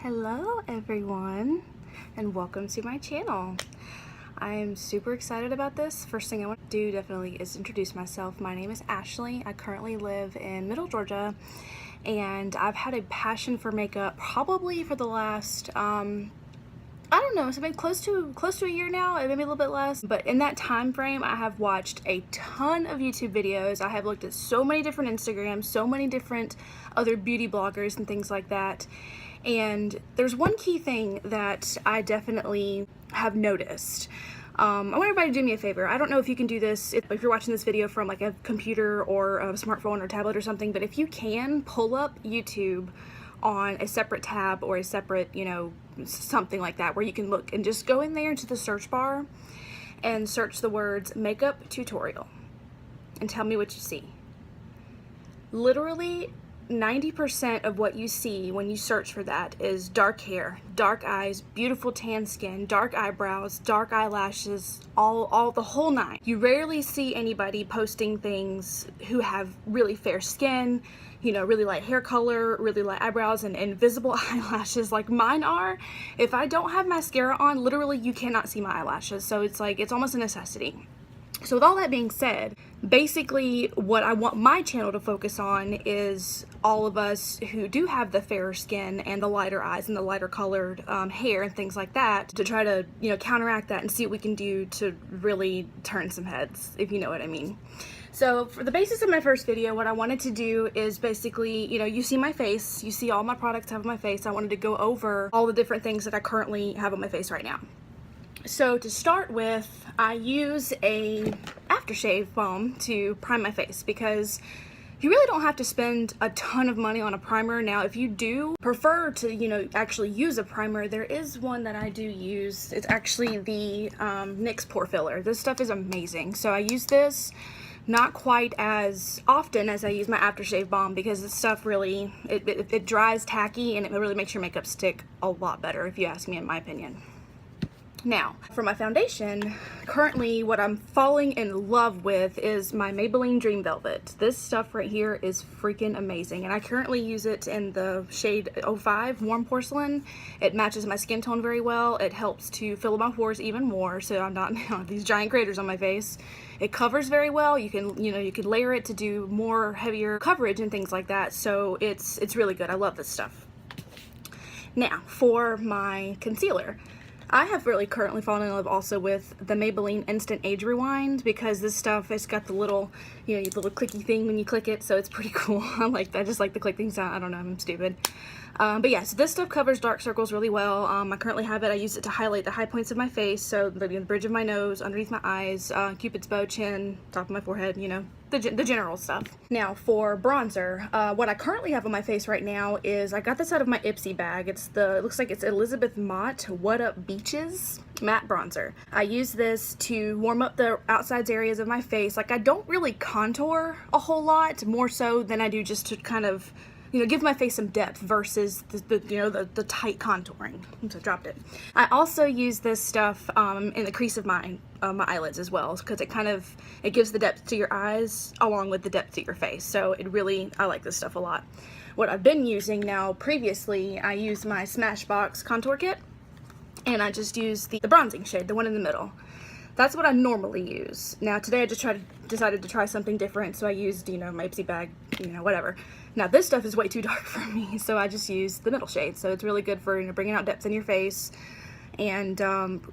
Hello everyone and welcome to my channel. I am super excited about this. First thing I want to do definitely is introduce myself. My name is Ashley. I currently live in Middle Georgia and I've had a passion for makeup probably for the last I don't know, something close to a year now, maybe a little bit less. But in that time frame, I have watched a ton of YouTube videos. I have looked at so many different Instagrams, so many different other beauty bloggers and things like that. And there's one key thing that I definitely have noticed. I want everybody to do me a favor. I don't know if you can do this if you're watching this video from like a computer or a smartphone or tablet or something, but if you can, pull up YouTube on a separate tab or a separate, something like that, where you can look and just go in there into the search bar and search the words makeup tutorial and tell me what you see. Literally 90% of what you see when you search for that is dark hair, dark eyes, beautiful tan skin, dark eyebrows, dark eyelashes, all the whole nine. You rarely see anybody posting things who have really fair skin, really light hair color, really light eyebrows, and invisible eyelashes like mine are. If I don't have mascara on, literally you cannot see my eyelashes, so it's almost a necessity. So with all that being said, basically what I want my channel to focus on is all of us who do have the fairer skin and the lighter eyes and the lighter colored hair and things like that, to try to counteract that and see what we can do to really turn some heads, if you know what I mean. So for the basis of my first video, what I wanted to do is basically, you see my face, you see all my products I have on my face. I wanted to go over all the different things that I currently have on my face right now. So to start with, I use a aftershave balm to prime my face because you really don't have to spend a ton of money on a primer. Now, if you do prefer to, actually use a primer, there is one that I do use. It's actually the NYX Pore Filler. This stuff is amazing. So I use this not quite as often as I use my aftershave balm because this stuff really, it dries tacky and it really makes your makeup stick a lot better, if you ask me, in my opinion. Now, for my foundation, currently what I'm falling in love with is my Maybelline Dream Velvet. This stuff right here is freaking amazing, and I currently use it in the shade 05 Warm Porcelain. It matches my skin tone very well. It helps to fill my pores even more, so I'm not these giant craters on my face. It covers very well. You can, you can layer it to do more heavier coverage and things like that. So it's really good. I love this stuff. Now, for my concealer, I have really currently fallen in love also with the Maybelline Instant Age Rewind because this stuff, it's got the little, little clicky thing when you click it, so it's pretty cool. I just like the clicking sound. I don't know, I'm stupid. But yeah, so this stuff covers dark circles really well. I currently have it. I use it to highlight the high points of my face, so the bridge of my nose, underneath my eyes, Cupid's bow, chin, top of my forehead, the general stuff. Now for bronzer, what I currently have on my face right now is, I got this out of my Ipsy bag. It looks like it's Elizabeth Mott Whatup Beaches matte bronzer. I use this to warm up the outsides areas of my face. Like, I don't really contour a whole lot, more so than I do just to kind of give my face some depth versus the tight contouring. Oops, I dropped it. I also use this stuff in the crease of my eyelids as well, because it gives the depth to your eyes along with the depth to your face. So I like this stuff a lot. What I've been using now, previously, I use my Smashbox contour kit, and I just use the bronzing shade, the one in the middle. That's what I normally use. Now today I just decided to try something different, so I used, my Ipsy bag, whatever. Now this stuff is way too dark for me, so I just used the middle shade. So it's really good for bringing out depth in your face. And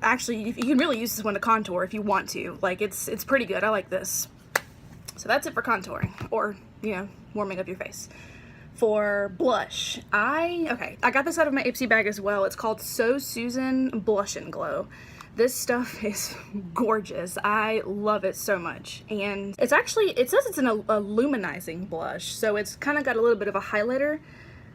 actually, you can really use this one to contour if you want to. Like, it's pretty good. I like this. So that's it for contouring, or warming up your face. For blush, I got this out of my Ipsy bag as well. It's called So Susan Blush and Glow. This stuff is gorgeous. I love it so much. And it says it's a luminizing blush, so it's kind of got a little bit of a highlighter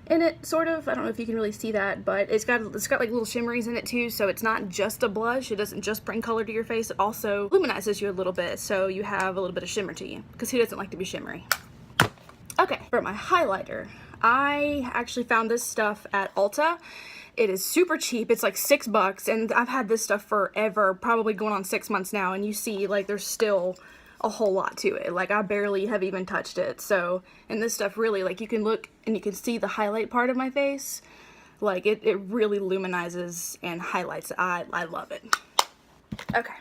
in it, sort of. I don't know if you can really see that, but it's got like little shimmeries in it too, so it's not just a blush. It doesn't just bring color to your face, it also luminizes you a little bit, so you have a little bit of shimmer to you, because who doesn't like to be shimmery? Okay, for my highlighter, I actually found this stuff at Ulta. It is super cheap. It's like $6, and I've had this stuff forever, probably going on 6 months now, and you see, like, there's still a whole lot to it. Like, I barely have even touched it. So, and this stuff really, like, you can look and you can see the highlight part of my face. Like, it really luminizes and highlights. I love it. Okay.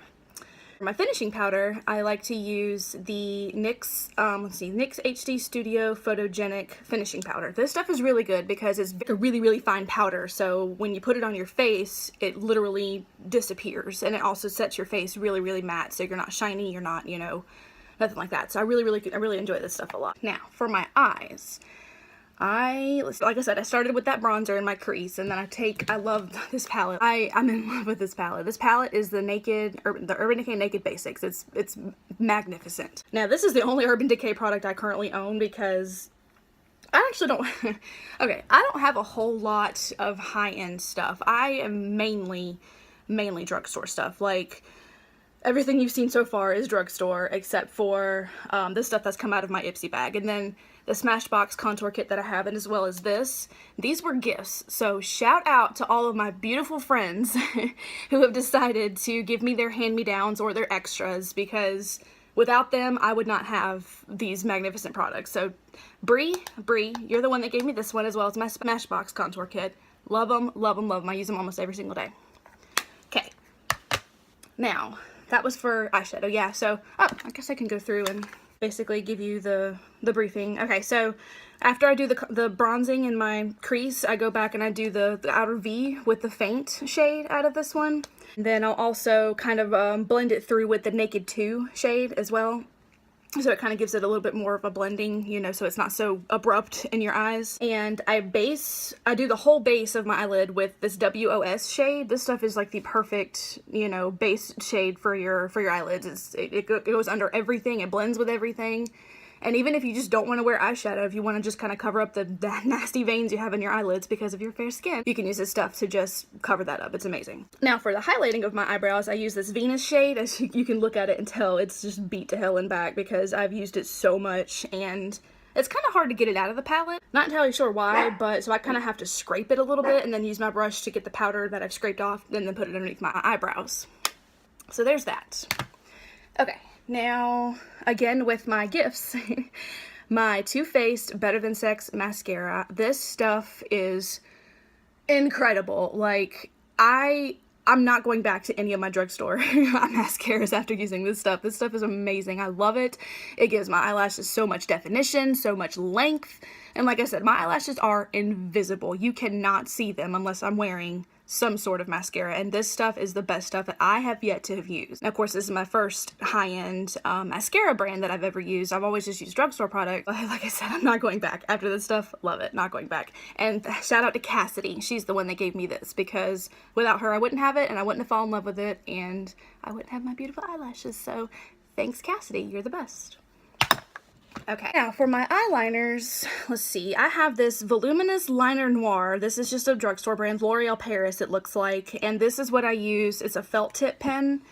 For my finishing powder, I like to use the NYX, NYX HD Studio Photogenic finishing powder. This stuff is really good because it's a really, really fine powder, so when you put it on your face, it literally disappears, and it also sets your face really, really matte, so you're not shiny, you're not, you know, nothing like that. So I really enjoy this stuff a lot. Now, for my eyes, like I said, I started with that bronzer in my crease, and then I love this palette. I'm in love with this palette. This palette is the Urban Decay Naked Basics. It's magnificent. Now, this is the only Urban Decay product I currently own because I actually don't, okay, I don't have a whole lot of high-end stuff. I am mainly drugstore stuff. Like, everything you've seen so far is drugstore, except for this stuff that's come out of my Ipsy bag. And then the Smashbox contour kit that I have, and as well as this. These were gifts. So shout out to all of my beautiful friends who have decided to give me their hand-me-downs or their extras, because without them, I would not have these magnificent products. So Bree, you're the one that gave me this one, as well as my Smashbox contour kit. Love them, love them, love them. I use them almost every single day. Okay. Now, that was for eyeshadow, yeah, so, I guess I can go through and basically give you the briefing. Okay, so after I do the bronzing in my crease, I go back and I do the outer V with the faint shade out of this one. And then I'll also kind of blend it through with the Naked 2 shade as well. So it kind of gives it a little bit more of a blending, you know, so it's not so abrupt in your eyes. And I do the whole base of my eyelid with this WOS shade. This stuff is like the perfect, you know, base shade for your eyelids. It goes under everything, it blends with everything. And even if you just don't want to wear eyeshadow, if you want to just kind of cover up the nasty veins you have in your eyelids because of your fair skin, you can use this stuff to just cover that up. It's amazing. Now, for the highlighting of my eyebrows, I use this Venus shade. As you can look at it and tell, it's just beat to hell and back because I've used it so much, and it's kind of hard to get it out of the palette. Not entirely sure why, but so I kind of have to scrape it a little bit and then use my brush to get the powder that I've scraped off and then put it underneath my eyebrows. So there's that. Okay. Now, again with my gifts, my Too Faced Better Than Sex mascara. This stuff is incredible. Like, I'm not going back to any of my drugstore mascaras after using this stuff. This stuff is amazing. I love it. It gives my eyelashes so much definition, so much length. And like I said, my eyelashes are invisible. You cannot see them unless I'm wearing some sort of mascara, and this stuff is the best stuff that I have yet to have used. Now, of course, this is my first high-end mascara brand that I've ever used. I've always just used drugstore product. Like I said, I'm not going back. After this stuff, love it, not going back. And shout out to Cassidy. She's the one that gave me this, because without her, I wouldn't have it, and I wouldn't have fallen in love with it, and I wouldn't have my beautiful eyelashes. So thanks, Cassidy. You're the best. Okay, now for my eyeliners, let's see, I have this Voluminous Liner Noir. This is just a drugstore brand, L'Oreal Paris it looks like, and this is what I use. It's a felt tip pen,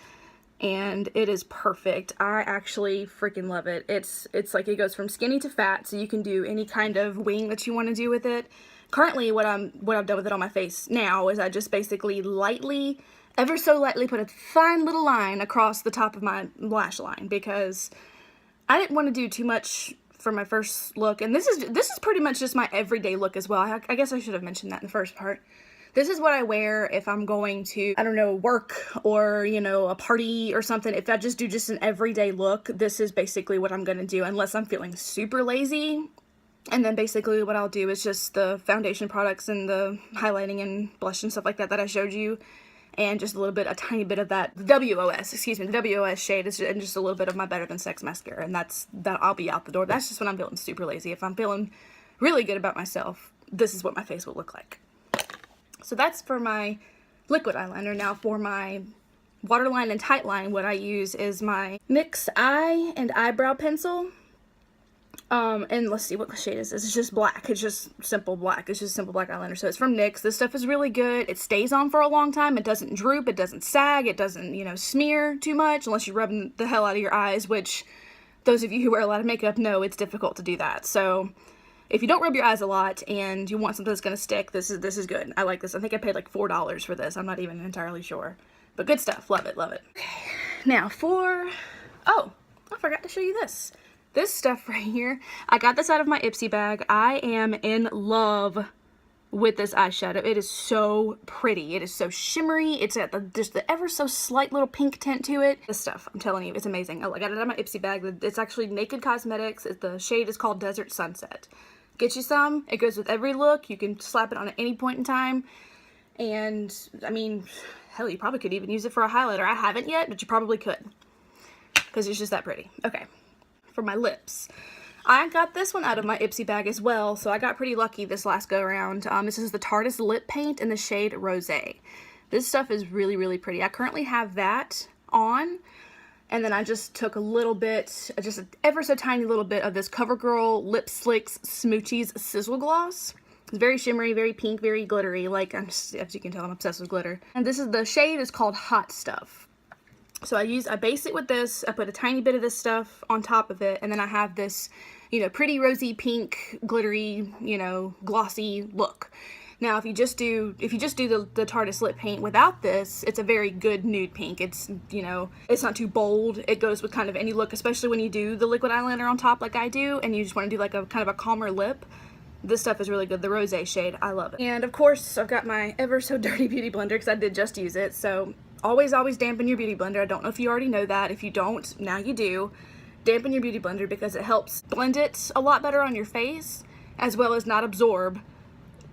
and it is perfect. I actually freaking love it. It's like it goes from skinny to fat, so you can do any kind of wing that you want to do with it. Currently, what I've done with it on my face now is I just basically lightly, ever so lightly, put a fine little line across the top of my lash line, because I didn't want to do too much for my first look, and this is pretty much just my everyday look as well. I guess I should have mentioned that in the first part. This is what I wear if I'm going to, I don't know, work or, you know, a party or something. If I just do just an everyday look, this is basically what I'm going to do, unless I'm feeling super lazy. And then basically what I'll do is just the foundation products and the highlighting and blush and stuff like that I showed you. And just a tiny bit of that WOS shade is and just a little bit of my Better Than Sex mascara, and that I'll be out the door. That's just when I'm feeling super lazy. If I'm feeling really good about myself, this is what my face will look like. So that's for my liquid eyeliner. Now for my waterline and tightline, what I use is my NYX Eye and Eyebrow Pencil. And let's see, what shade is this? It's just black. It's just simple black. It's just simple black eyeliner. So it's from NYX. This stuff is really good. It stays on for a long time. It doesn't droop. It doesn't sag. It doesn't, you know, smear too much unless you're rubbing the hell out of your eyes, which those of you who wear a lot of makeup know it's difficult to do that. So if you don't rub your eyes a lot and you want something that's going to stick, this is good. I like this. I think I paid like $4 for this. I'm not even entirely sure. But good stuff. Love it. Love it. Okay. Now oh, I forgot to show you this. This stuff right here, I got this out of my Ipsy bag. I am in love with this eyeshadow. It is so pretty. It is so shimmery. It's got just the ever so slight little pink tint to it. This stuff, I'm telling you, it's amazing. Oh, I got it out of my Ipsy bag. It's actually Naked Cosmetics. The shade is called Desert Sunset. Get you some. It goes with every look. You can slap it on at any point in time. And, I mean, hell, you probably could even use it for a highlighter. I haven't yet, but you probably could. Because it's just that pretty. Okay. For my lips. I got this one out of my Ipsy bag as well, so I got pretty lucky this last go around. This is the Tarte Lip Paint in the shade Rosé. This stuff is really, really pretty. I currently have that on. And then I just took a little bit, just an ever so tiny little bit of this CoverGirl Lip Slicks Smoochies Sizzle Gloss. It's very shimmery, very pink, very glittery. Like, as you can tell, I'm obsessed with glitter. And this is, the shade is called Hot Stuff. So I base it with this. I put a tiny bit of this stuff on top of it. And then I have this, you know, pretty rosy pink, glittery, you know, glossy look. Now, if you just do the Tarte lip paint without this, it's a very good nude pink. It's, you know, it's not too bold. It goes with kind of any look, especially when you do the liquid eyeliner on top like I do, and you just want to do like a kind of a calmer lip. This stuff is really good. The Rosé shade, I love it. And of course, I've got my ever so dirty beauty blender because I did just use it. So always dampen your beauty blender. I don't know if you already know that. If you don't, now you do. Dampen your beauty blender because it helps blend it a lot better on your face, as well as not absorb,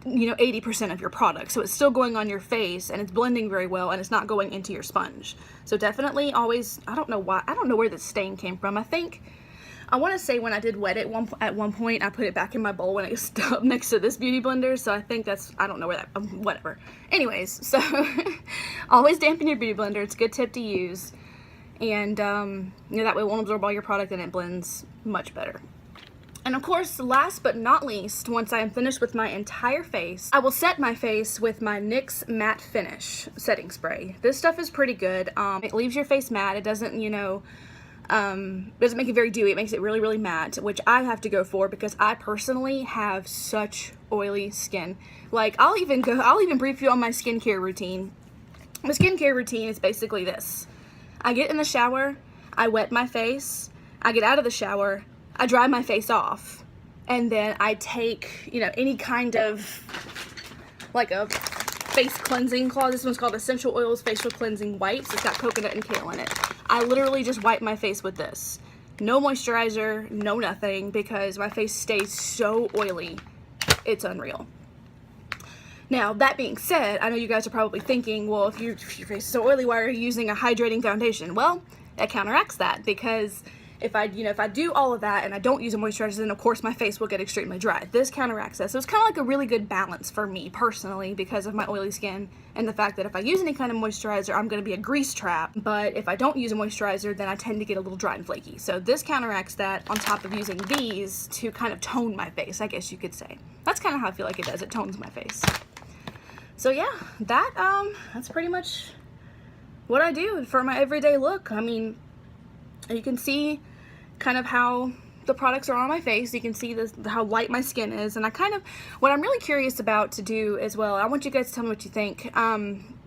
you know, 80% of your product. So it's still going on your face and it's blending very well and it's not going into your sponge. So definitely always, I don't know where this stain came from. I want to say when I did wet it at one point, I put it back in my bowl when it was still up next to this beauty blender. So I think that's, I don't know where that, whatever. Anyways, so always dampen your beauty blender. It's a good tip to use. And, you know, that way it won't absorb all your product and it blends much better. And of course, last but not least, once I am finished with my entire face, I will set my face with my NYX Matte Finish setting spray. This stuff is pretty good. It leaves your face matte. It doesn't, you know, doesn't make it very dewy. It makes it really, really matte, which I have to go for because I personally have such oily skin. Like, I'll even brief you on my skincare routine. My skincare routine is basically this. I get in the shower, I wet my face, I get out of the shower, I dry my face off, and then I take, you know, any kind of, like a face cleansing cloth. This one's called Essential Oils Facial Cleansing Wipes. It's got coconut and kale in it. I literally just wipe my face with this. No moisturizer, no nothing, because my face stays so oily. It's unreal. Now, that being said, I know you guys are probably thinking, well, if your face is so oily, why are you using a hydrating foundation? Well, that counteracts that, because if I do all of that and I don't use a moisturizer, then of course my face will get extremely dry. This counteracts that. So it's kind of like a really good balance for me personally because of my oily skin and the fact that if I use any kind of moisturizer, I'm going to be a grease trap. But if I don't use a moisturizer, then I tend to get a little dry and flaky. So this counteracts that on top of using these to kind of tone my face, I guess you could say. That's kind of how I feel like it does. It tones my face. So yeah, that's pretty much what I do for my everyday look. I mean, you can see kind of how the products are on my face. You can see how light my skin is, and what I'm really curious about to do as well, I want you guys to tell me what you think. I'm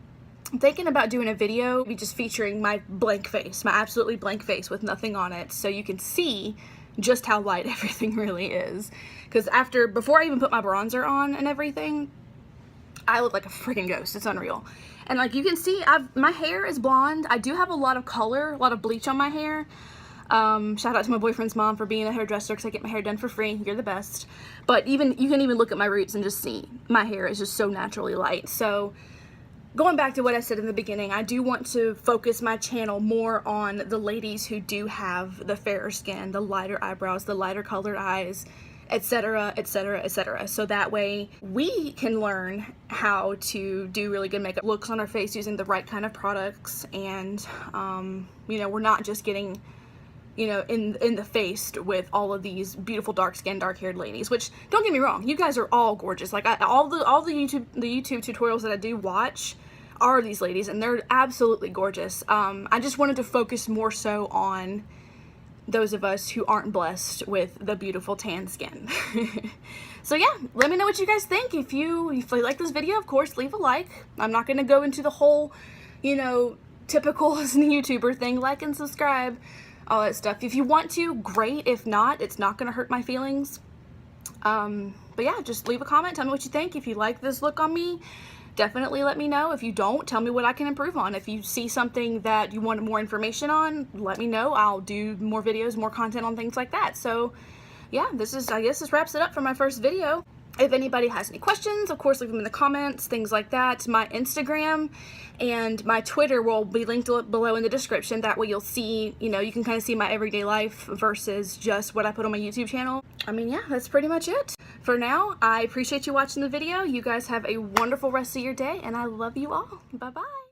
thinking about doing a video just featuring my blank face, my absolutely blank face with nothing on it, so you can see just how light everything really is. Because before I even put my bronzer on and everything, I look like a freaking ghost. It's unreal. And like you can see, my hair is blonde. I do have a lot of color, a lot of bleach on my hair. Shout out to my boyfriend's mom for being a hairdresser because I get my hair done for free. You're the best. But you can even look at my roots and just see my hair is just so naturally light. So going back to what I said in the beginning, I do want to focus my channel more on the ladies who do have the fairer skin, the lighter eyebrows, the lighter colored eyes, etc., etc., etc. So that way we can learn how to do really good makeup looks on our face using the right kind of products, and you know, we're not just getting, you know, in the face with all of these beautiful dark skinned, dark haired ladies, which, don't get me wrong, you guys are all gorgeous. Like all the YouTube tutorials that I do watch are these ladies, and they're absolutely gorgeous. I just wanted to focus more so on those of us who aren't blessed with the beautiful tan skin. So yeah, let me know what you guys think. If you like this video, of course, leave a like. I'm not going to go into the whole, you know, typical YouTuber thing, like and subscribe, all that stuff. If you want to, great. If not, it's not going to hurt my feelings. But yeah, just leave a comment, tell me what you think. If you like this look on me, definitely let me know. If you don't, tell me what I can improve on. If you see something that you want more information on, let me know. I'll do more videos, more content on things like that. So yeah, I guess this wraps it up for my first video. If anybody has any questions, of course, leave them in the comments, things like that. My Instagram and my Twitter will be linked below in the description. That way you'll see, you know, you can kind of see my everyday life versus just what I put on my YouTube channel. I mean, yeah, that's pretty much it. For now, I appreciate you watching the video. You guys have a wonderful rest of your day, and I love you all. Bye-bye.